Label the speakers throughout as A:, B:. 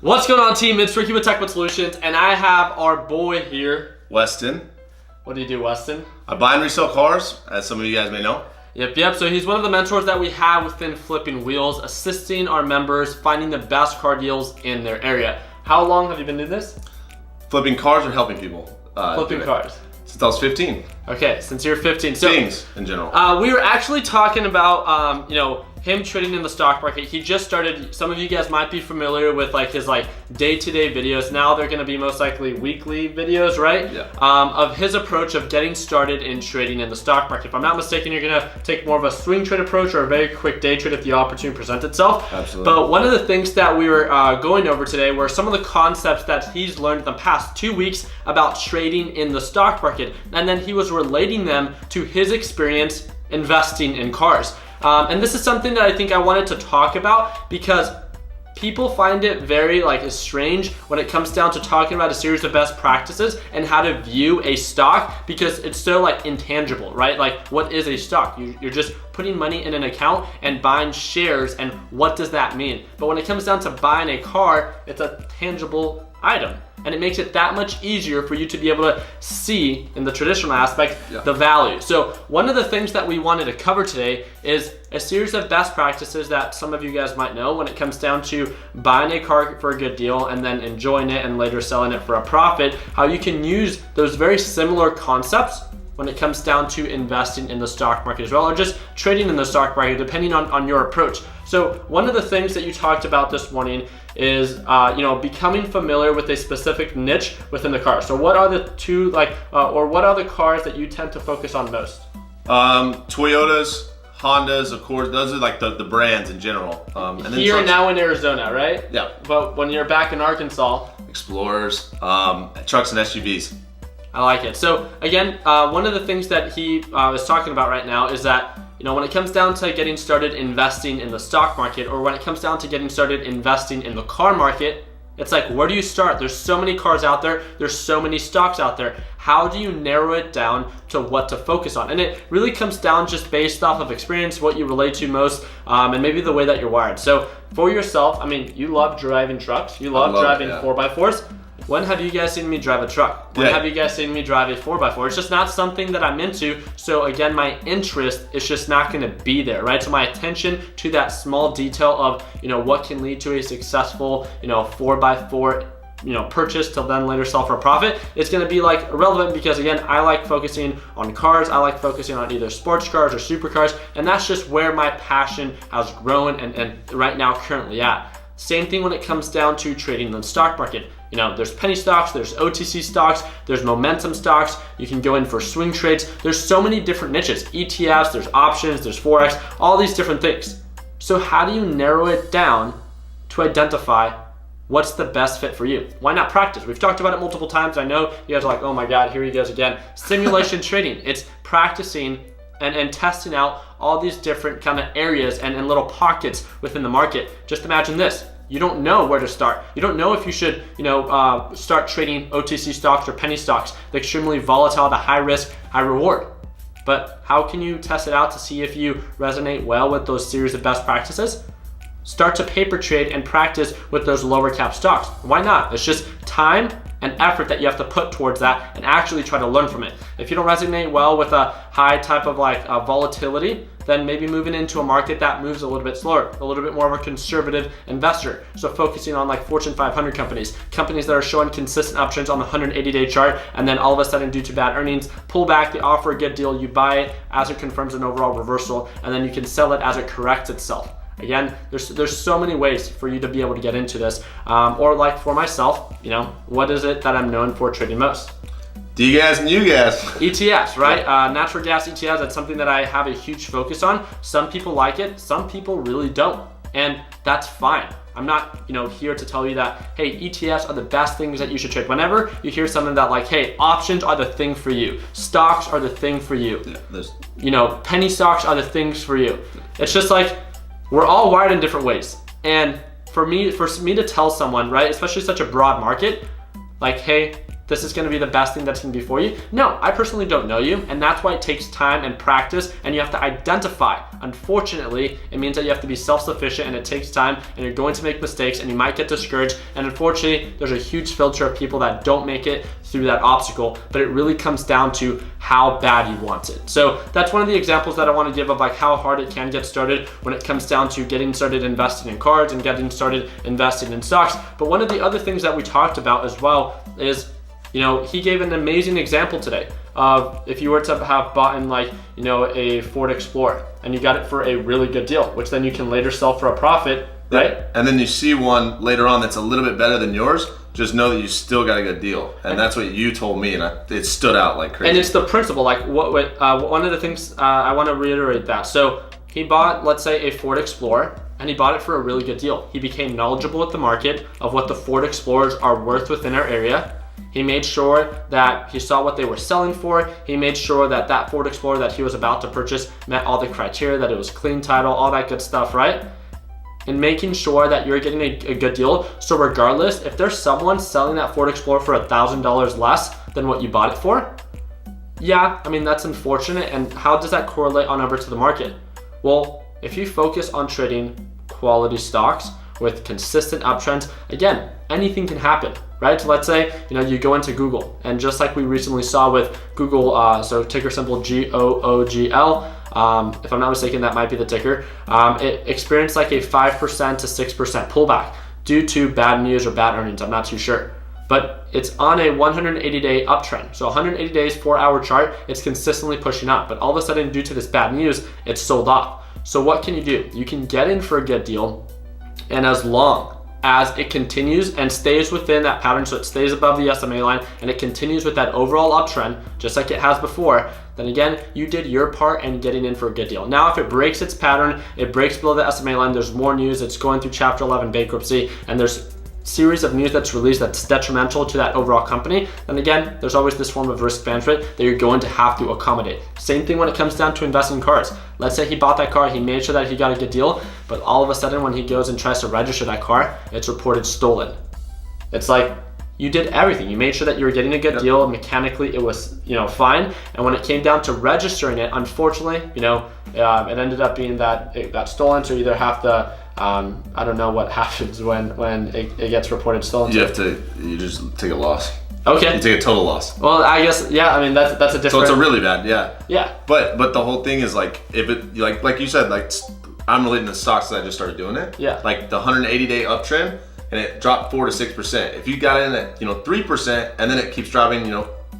A: What's going on, team? It's Ricky with TechBud Solutions, and I have our boy here,
B: Weston.
A: What do you do, Weston?
B: I buy and resell cars, as some of you guys may know.
A: Yep. So he's one of the mentors that we have within Flipping Wheels, assisting our members finding the best car deals in their area. How long have you been doing this?
B: Flipping cars or helping people?
A: Flipping cars.
B: Since I was 15.
A: Okay, since you're 15. So,
B: things in general.
A: We were actually talking about, him trading in the stock market. He just started. Some of you guys might be familiar with his day-to-day videos. Now they're going to be most likely weekly videos, right?
B: Yeah.
A: Of his approach of getting started in trading in the stock market. If I'm not mistaken, you're going to take more of a swing trade approach or a very quick day trade if the opportunity presents itself.
B: Absolutely.
A: But one of the things that we were going over today were some of the concepts that he's learned in the past 2 weeks about trading in the stock market, and then he was relating them to his experience investing in cars. And this is something that I think I wanted to talk about because people find it very strange when it comes down to talking about a series of best practices and how to view a stock, because it's so intangible, right? What is a stock? You're just putting money in an account and buying shares, and what does that mean? But when it comes down to buying a car, it's a tangible item, and it makes it that much easier for you to be able to see in the traditional aspect the value. So one of the things that we wanted to cover today is a series of best practices that some of you guys might know when it comes down to buying a car for a good deal and then enjoying it and later selling it for a profit, how you can use those very similar concepts when it comes down to investing in the stock market as well, or just trading in the stock market, depending on your approach. So one of the things that you talked about this morning is becoming familiar with a specific niche within the car. So what are the two or what are the cars that you tend to focus on most?
B: Toyotas, Hondas, Accords. Those are the brands in general.
A: And then here now in Arizona, right?
B: Yeah.
A: But when you're back in Arkansas,
B: Explorers, trucks and SUVs.
A: I like it. So again, one of the things that he is talking about right now is that when it comes down to getting started investing in the stock market, or when it comes down to getting started investing in the car market, it's where do you start? There's so many cars out there. There's so many stocks out there. How do you narrow it down to what to focus on? And it really comes down just based off of experience, what you relate to most, and maybe the way that you're wired. So for yourself, you love driving trucks. You love driving 4x4s. When have you guys seen me drive a truck? When have you guys seen me drive a 4x4? It's just not something that I'm into. So again, my interest is just not going to be there, right? So my attention to that small detail of, what can lead to a successful, 4x4, purchase to then later sell for a profit, it's going to be irrelevant, because again, I like focusing on cars. I like focusing on either sports cars or supercars. And that's just where my passion has grown and right now currently at. Same thing when it comes down to trading in the stock market. There's penny stocks, there's OTC stocks, there's momentum stocks. You can go in for swing trades. There's so many different niches, ETFs, there's options, there's Forex, all these different things. So how do you narrow it down to identify what's the best fit for you? Why not practice? We've talked about it multiple times. I know you guys are like, oh my God, here he goes again. Simulation trading. It's practicing and testing out all these different kind of areas and little pockets within the market. Just imagine this. You don't know where to start. You don't know if you should, start trading OTC stocks or penny stocks. They're extremely volatile, the high risk, high reward. But how can you test it out to see if you resonate well with those series of best practices? Start to paper trade and practice with those lower cap stocks. Why not? It's just time and effort that you have to put towards that and actually try to learn from it. If you don't resonate well with a high type of volatility, then maybe moving into a market that moves a little bit slower, a little bit more of a conservative investor. So focusing on Fortune 500 companies that are showing consistent uptrends on the 180-day chart, and then all of a sudden due to bad earnings, pull back, they offer a good deal, you buy it as it confirms an overall reversal, and then you can sell it as it corrects itself. Again, there's so many ways for you to be able to get into this. Or for myself, what is it that I'm known for trading most?
B: D-gas and U-gas.
A: ETFs, right? Natural gas ETFs, that's something that I have a huge focus on. Some people like it, some people really don't. And that's fine. I'm not, here to tell you that, hey, ETFs are the best things that you should trade. Whenever you hear something that hey, options are the thing for you, stocks are the thing for you, penny stocks are the things for you. It's just we're all wired in different ways. And for me to tell someone, right, especially such a broad market, hey, this is gonna be the best thing that's gonna be for you. No, I personally don't know you, and that's why it takes time and practice, and you have to identify. Unfortunately, it means that you have to be self-sufficient, and it takes time, and you're going to make mistakes, and you might get discouraged, and unfortunately, there's a huge filter of people that don't make it through that obstacle, but it really comes down to how bad you want it. So that's one of the examples that I want to give of like how hard it can get started when it comes down to getting started investing in cards and getting started investing in stocks. But one of the other things that we talked about as well is, you know, he gave an amazing example today of if you were to have bought in like, you know, a Ford Explorer and you got it for a really good deal, which then you can later sell for a profit, right?
B: And then you see one later on that's a little bit better than yours, just know that you still got a good deal. And that's what you told me, and it stood out like crazy.
A: And it's the principle, like one of the things I want to reiterate that. So he bought, let's say, a Ford Explorer, and he bought it for a really good deal. He became knowledgeable with the market of what the Ford Explorers are worth within our area. He made sure that he saw what they were selling for. He made sure that that Ford Explorer that he was about to purchase met all the criteria, that it was clean title, all that good stuff, right? And making sure that you're getting a good deal. So regardless, if there's someone selling that Ford Explorer for $1,000 less than what you bought it for, yeah, I mean, that's unfortunate. And how does that correlate on over to the market? Well, if you focus on trading quality stocks with consistent uptrends, again, anything can happen, right? So let's say, you know, you go into Google, and just like we recently saw with Google, so ticker symbol GOOGL, if I'm not mistaken, that might be the ticker. It experienced like a 5% to 6% pullback due to bad news or bad earnings. I'm not too sure, but it's on a 180-day uptrend. So 180 days, 4-hour chart, it's consistently pushing up, but all of a sudden, due to this bad news, it's sold off. So what can you do? You can get in for a good deal, and as long as it continues and stays within that pattern, so it stays above the SMA line and it continues with that overall uptrend, just like it has before, then again, you did your part and getting in for a good deal. Now, if it breaks its pattern, it breaks below the SMA line, there's more news, it's going through Chapter 11 bankruptcy, and there's series of news that's released that's detrimental to that overall company, then again, there's always this form of risk management that you're going to have to accommodate. Same thing when it comes down to investing in cars. Let's say he bought that car, he made sure that he got a good deal, but all of a sudden when he goes and tries to register that car, it's reported stolen. It's like, you did everything. You made sure that you were getting a good deal. Mechanically, it was, you know, fine. And when it came down to registering it, unfortunately, you know, it ended up being that it got stolen. So you either have to, I don't know what happens when it gets reported stolen.
B: You just take a loss.
A: Okay.
B: You take a total loss.
A: Well, I guess, yeah, I mean, that's a different.
B: So it's a really bad, yeah.
A: Yeah.
B: But the whole thing is like, if it, like you said, like I'm relating to stocks that I just started doing it.
A: Yeah.
B: Like the 180-day uptrend, and it dropped 4 to 6%. If you got in at 3%, and then it keeps dropping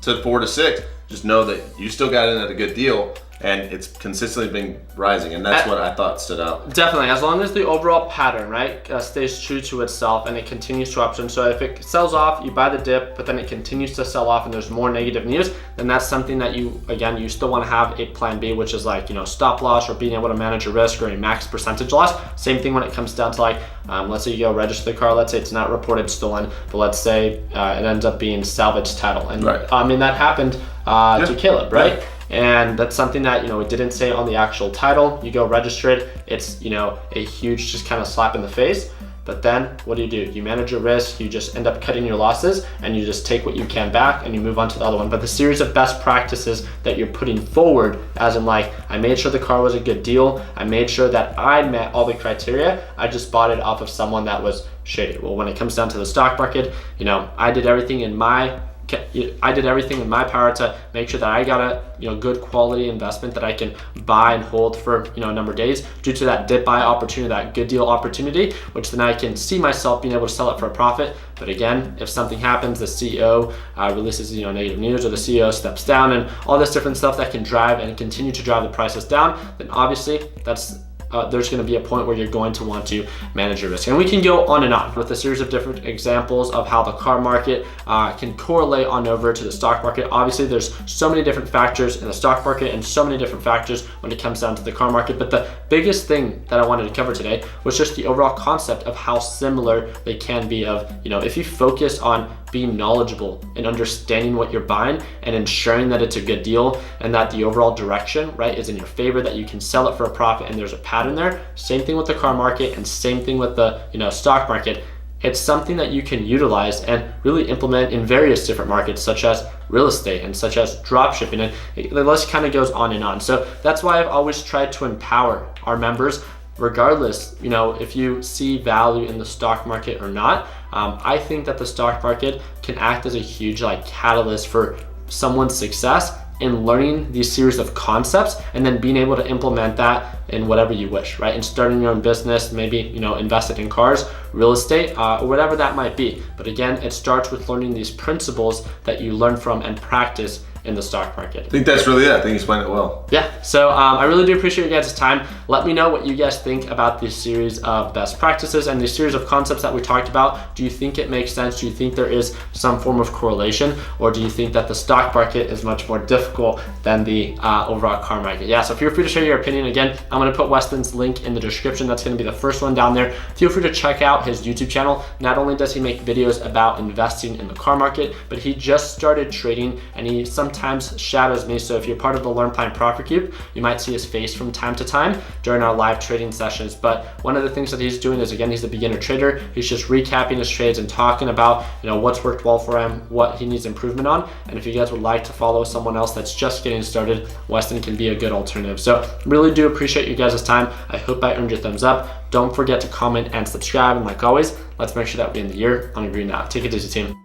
B: to 4 to 6, just know that you still got in at a good deal, and it's consistently been rising, and that's what I thought stood out.
A: Definitely, as long as the overall pattern, right, stays true to itself and it continues to uptrend. So if it sells off, you buy the dip, but then it continues to sell off and there's more negative news, then that's something that you still want to have a plan B, which is like, stop loss or being able to manage your risk or a max percentage loss. Same thing when it comes down to like, let's say you go register the car, let's say it's not reported stolen, but let's say it ends up being salvage title. And
B: right.
A: I mean, that happened to Caleb, right? Yeah. And that's something that, it didn't say on the actual title. You go register it, it's, a huge just kind of slap in the face. But then what do? You manage your risk, you just end up cutting your losses, and you just take what you can back and you move on to the other one. But the series of best practices that you're putting forward, as in like, I made sure the car was a good deal, I made sure that I met all the criteria, I just bought it off of someone that was shady. Well, when it comes down to the stock market, I did everything in my power to make sure that I got a good quality investment that I can buy and hold for a number of days due to that dip buy opportunity, that good deal opportunity, which then I can see myself being able to sell it for a profit. But again, if something happens, the CEO releases negative news, or the CEO steps down, and all this different stuff that can drive and continue to drive the prices down, then obviously there's going to be a point where you're going to want to manage your risk. And we can go on and on with a series of different examples of how the car market can correlate on over to the stock market. Obviously, there's so many different factors in the stock market and so many different factors when it comes down to the car market. But the biggest thing that I wanted to cover today was just the overall concept of how similar they can be of, if you focus on being knowledgeable and understanding what you're buying and ensuring that it's a good deal and that the overall direction, right, is in your favor, that you can sell it for a profit and there's a pattern there. Same thing with the car market and same thing with the stock market. it's something that you can utilize and really implement in various different markets, such as real estate and such as drop shipping, and the list kind of goes on and on. So that's why I've always tried to empower our members, regardless, if you see value in the stock market or not. I think that the stock market can act as a huge catalyst for someone's success in learning these series of concepts and then being able to implement that in whatever you wish, right? And starting your own business, maybe, invested in cars, real estate, or whatever that might be. But again, it starts with learning these principles that you learn from and practice in the stock market.
B: I think that's really it. I think you explained it well.
A: Yeah, so I really do appreciate your guys' time. Let me know what you guys think about this series of best practices and this series of concepts that we talked about. Do you think it makes sense? Do you think there is some form of correlation? Or do you think that the stock market is much more difficult than the overall car market? Yeah, so feel free to share your opinion. Again, I'm gonna put Weston's link in the description. That's gonna be the first one down there. Feel free to check out his YouTube channel. Not only does he make videos about investing in the car market, but he just started trading, and he sometimes shadows me. So if you're part of the Learn Plan Profit Group, you might see his face from time to time during our live trading sessions. But one of the things that he's doing is, again, he's a beginner trader. He's just recapping his trades and talking about what's worked well for him, what he needs improvement on. And if you guys would like to follow someone else that's just getting started, Weston can be a good alternative. So really do appreciate you guys' time. I hope I earned your thumbs up. Don't forget to comment and subscribe. And like always, let's make sure that we end the year on a green note. Take it easy, team.